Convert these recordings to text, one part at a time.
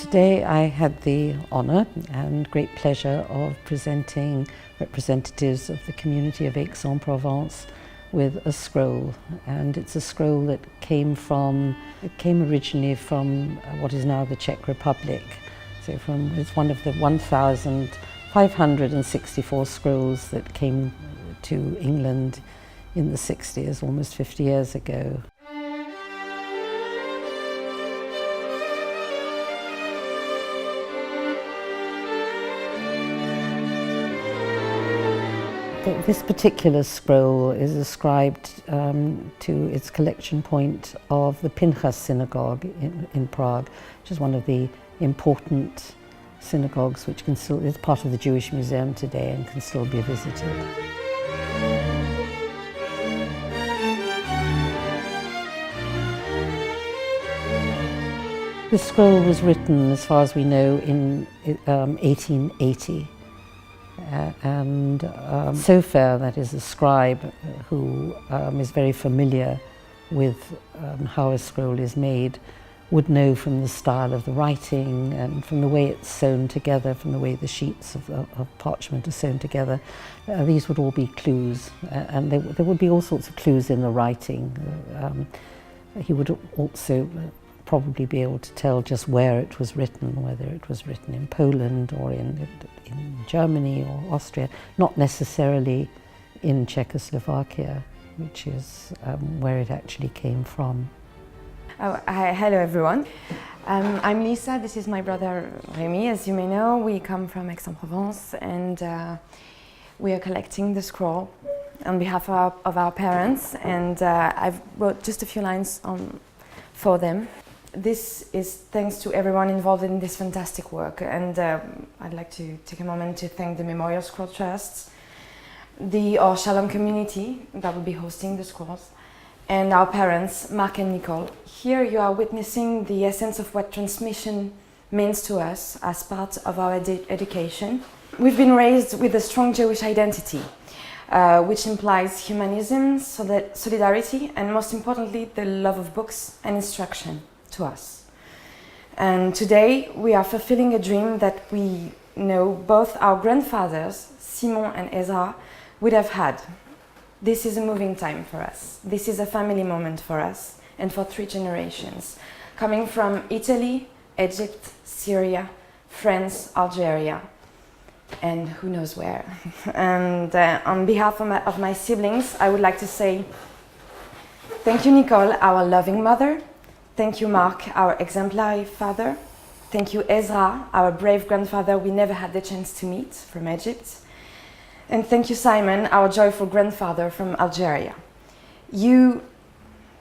Today I had the honour and great pleasure of presenting representatives of the community of Aix-en-Provence with a scroll, and it's a scroll that came originally from what is now the Czech Republic. So it's one of the 1,564 scrolls that came to England in the 60s, almost 50 years ago. This particular scroll is ascribed to its collection point of the Pinchas synagogue in Prague, which is one of the important synagogues which is part of the Jewish Museum today and can still be visited. This scroll was written, as far as we know, in 1880. Sofer, that is a scribe who is very familiar with how a scroll is made, would know from the style of the writing and from the way it's sewn together, from the way the sheets of parchment are sewn together. These would all be clues, and there would be all sorts of clues in the writing. He would also probably be able to tell just where it was written, whether it was written in Poland or in Germany or Austria, not necessarily in Czechoslovakia, which is where it actually came from. Hello everyone. I'm Lisa, this is my brother Rémi. As you may know, we come from Aix-en-Provence, and we are collecting the scroll on behalf of our parents, and I've wrote just a few lines for them. This is thanks to everyone involved in this fantastic work, and I'd like to take a moment to thank the Memorial Scroll Trusts, the Or Chalom community that will be hosting the scrolls, and our parents, Mark and Nicole. Here you are witnessing the essence of what transmission means to us as part of our education. We've been raised with a strong Jewish identity, which implies humanism, solidarity, and most importantly, the love of books and instruction to us. And today we are fulfilling a dream that we know both our grandfathers, Simon and Ezra, would have had. This is a moving time for us. This is a family moment for us and for 3 generations, coming from Italy, Egypt, Syria, France, Algeria, and who knows where. And on behalf of my siblings, I would like to say thank you, Nicole, our loving mother. Thank you, Mark, our exemplary father. Thank you, Ezra, our brave grandfather we never had the chance to meet from Egypt. And thank you, Simon, our joyful grandfather from Algeria. You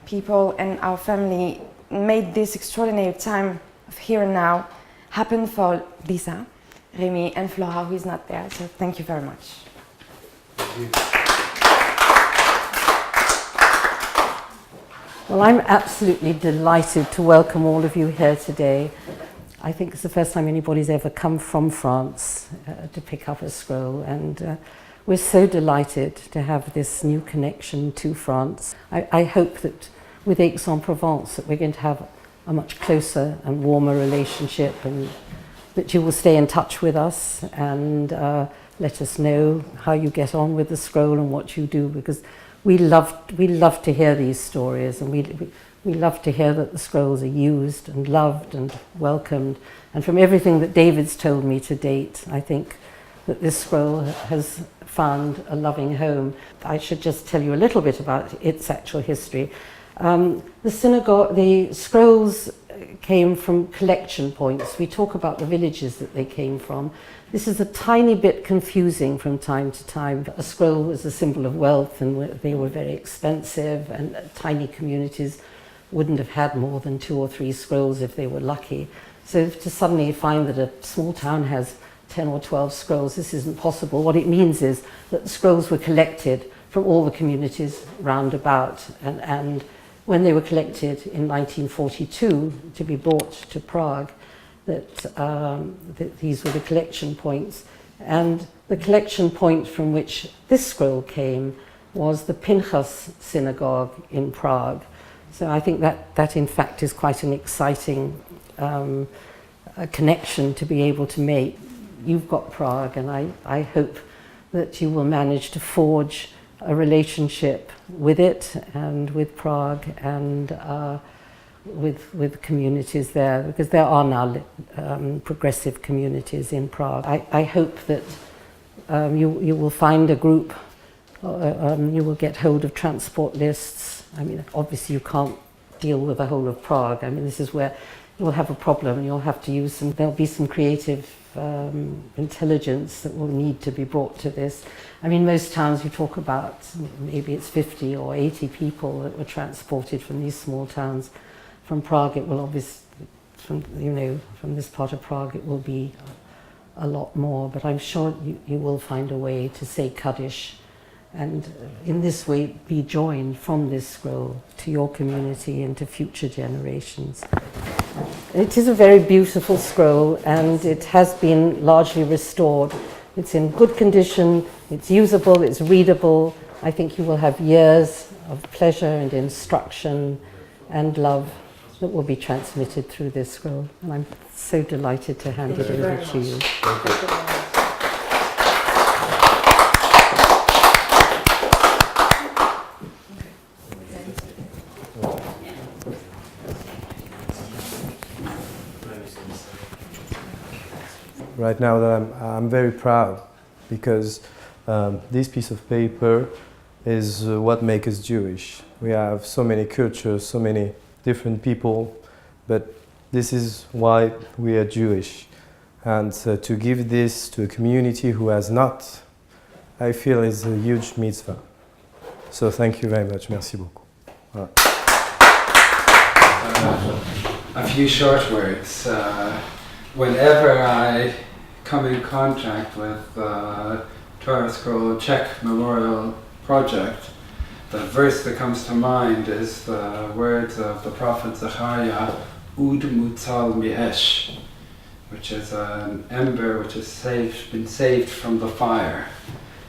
people and our family made this extraordinary time of here and now happen for Lisa, Rémi, and Flora, who is not there. So thank you very much. Thank you. Well, I'm absolutely delighted to welcome all of you here today. I think it's the first time anybody's ever come from France to pick up a scroll, and we're so delighted to have this new connection to France. I hope that with Aix-en-Provence that we're going to have a much closer and warmer relationship, and that you will stay in touch with us and let us know how you get on with the scroll and what you do, because we love to hear these stories, and we love to hear that the scrolls are used and loved and welcomed. And from everything that David's told me to date, I think that this scroll has found a loving home. I should just tell you a little bit about its actual history. The scrolls came from collection points. We talk about the villages that they came from. This is a tiny bit confusing from time to time. A scroll was a symbol of wealth, and they were very expensive, and tiny communities wouldn't have had more than 2 or 3 scrolls if they were lucky. So to suddenly find that a small town has 10 or 12 scrolls, this isn't possible. What it means is that the scrolls were collected from all the communities round about, and when they were collected in 1942 to be brought to Prague, that these were the collection points. And the collection point from which this scroll came was the Pinchas synagogue in Prague. So I think that in fact is quite an exciting a connection to be able to make. You've got Prague, and I hope that you will manage to forge a relationship with it and with Prague and with communities there, because there are now progressive communities in Prague. I hope that you will find a group, you will get hold of transport lists. I mean, obviously you can't deal with the whole of Prague. I mean, this is where you'll have a problem. You'll have to use there'll be some creative intelligence that will need to be brought to this. I mean, most towns you talk about, maybe it's 50 or 80 people that were transported from these small towns. From Prague, it will obviously, from this part of Prague, it will be a lot more, but I'm sure you will find a way to say Kaddish and in this way be joined from this scroll to your community and to future generations. It is a very beautiful scroll, and it has been largely restored. It's in good condition, it's usable, it's readable. I think you will have years of pleasure and instruction and love that will be transmitted through this scroll. And I'm so delighted to hand it over to you. Right now that I'm very proud, because this piece of paper is what makes us Jewish. We have so many cultures, so many different people, but this is why we are Jewish. And to give this to a community who has not, I feel is a huge mitzvah. So thank you very much. Merci beaucoup. Voilà. A few short words. Whenever I come in contact with the Torah Scroll Czech Memorial Project, the verse that comes to mind is the words of the prophet Zechariah, Ud mutzal miesh, which is an ember which has been saved from the fire.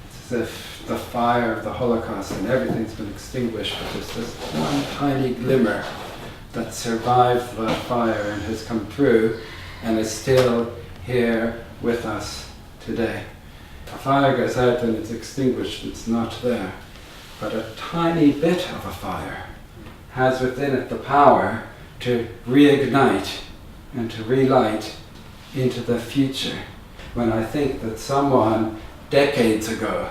It's as if the fire of the Holocaust and everything's been extinguished, but there's this one tiny glimmer that survived the fire and has come through and is still here with us today. The fire goes out and it's extinguished, it's not there. But a tiny bit of a fire has within it the power to reignite and to relight into the future. When I think that someone decades ago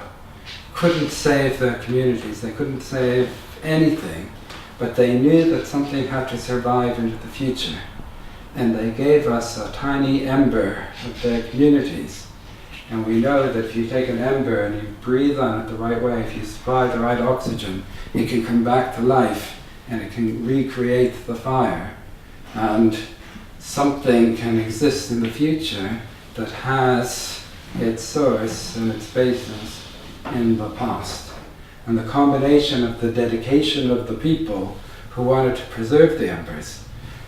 couldn't save their communities, they couldn't save anything, but they knew that something had to survive into the future. And they gave us a tiny ember of their communities. And we know that if you take an ember and you breathe on it the right way, if you supply the right oxygen, it can come back to life and it can recreate the fire. And something can exist in the future that has its source and its basis in the past. And the combination of the dedication of the people who wanted to preserve the embers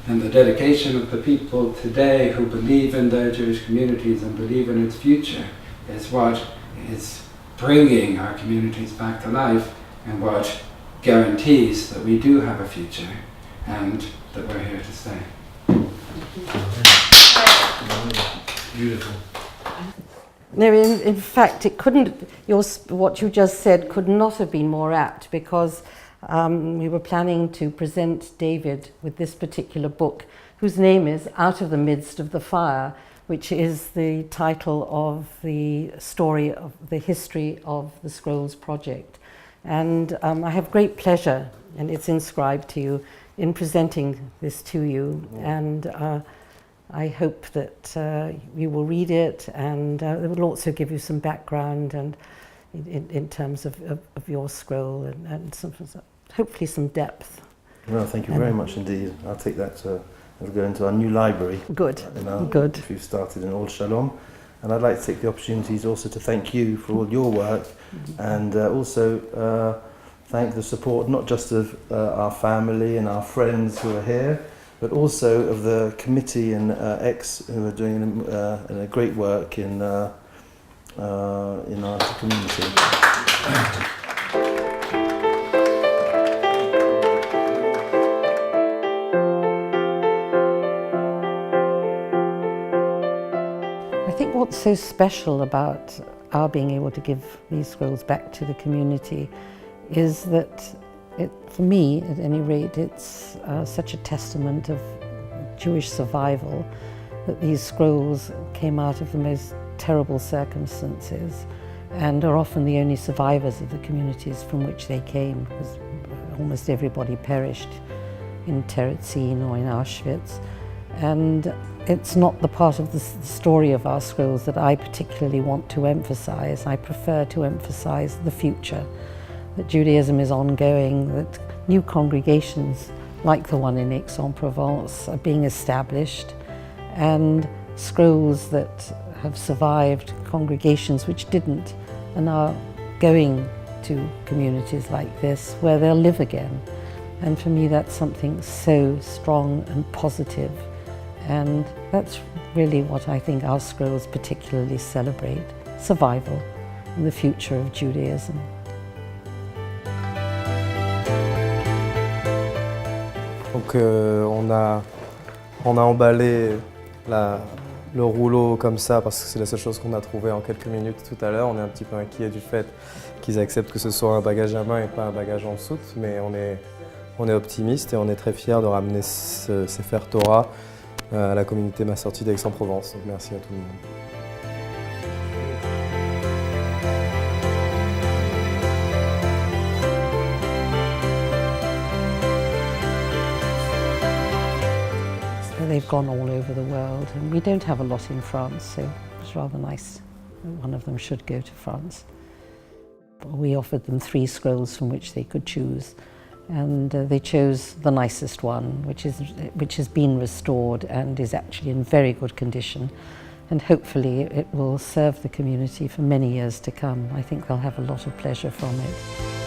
and the dedication of the people today who believe in their Jewish communities and believe in its future is what is bringing our communities back to life and what guarantees that we do have a future and that we're here to stay. Beautiful. No, in fact, it couldn't. What you just said could not have been more apt, because we were planning to present David with this particular book, whose name is Out of the Midst of the Fire, which is the title of the story of the history of the Scrolls Project. And I have great pleasure, and it's inscribed to you, in presenting this to you. And I hope that you will read it, and it will also give you some background and in terms of your scroll and hopefully some depth. Well, thank you very much indeed. I'll take that as we go into our new library. Good, good. Which we've started in Or Chalom. And I'd like to take the opportunities also to thank you for all your work, and also thank the support not just of our family and our friends who are here, but also of the committee in Aix, who are doing a great work in our community. so special about our being able to give these scrolls back to the community is that, for me at any rate, it's such a testament of Jewish survival that these scrolls came out of the most terrible circumstances and are often the only survivors of the communities from which they came, because almost everybody perished in Terezin or in Auschwitz. And it's not the part of the story of our scrolls that I particularly want to emphasize. I prefer to emphasize the future, that Judaism is ongoing, that new congregations like the one in Aix-en-Provence are being established, and scrolls that have survived congregations which didn't and are going to communities like this where they'll live again. And for me that's something so strong and positive, and that's really what I think our scrolls particularly celebrate: survival and the future of Judaism. Donc on a emballé le rouleau comme ça parce que c'est la seule chose qu'on a trouvé en quelques minutes tout à l'heure. On est un petit peu inquiet du fait qu'ils acceptent que ce soit un bagage à main et pas un bagage en soute, mais on est optimiste et on est très fiers de ramener ces Sefer Torah à la communauté Ma Sortie d'Aix-en-Provence. Donc merci à tout le monde. They've gone all over the world, and we don't have a lot in France, so it's rather nice that one of them should go to France. We offered them 3 scrolls from which they could choose, and they chose the nicest one, which has been restored and is actually in very good condition, and hopefully it will serve the community for many years to come. I think they'll have a lot of pleasure from it.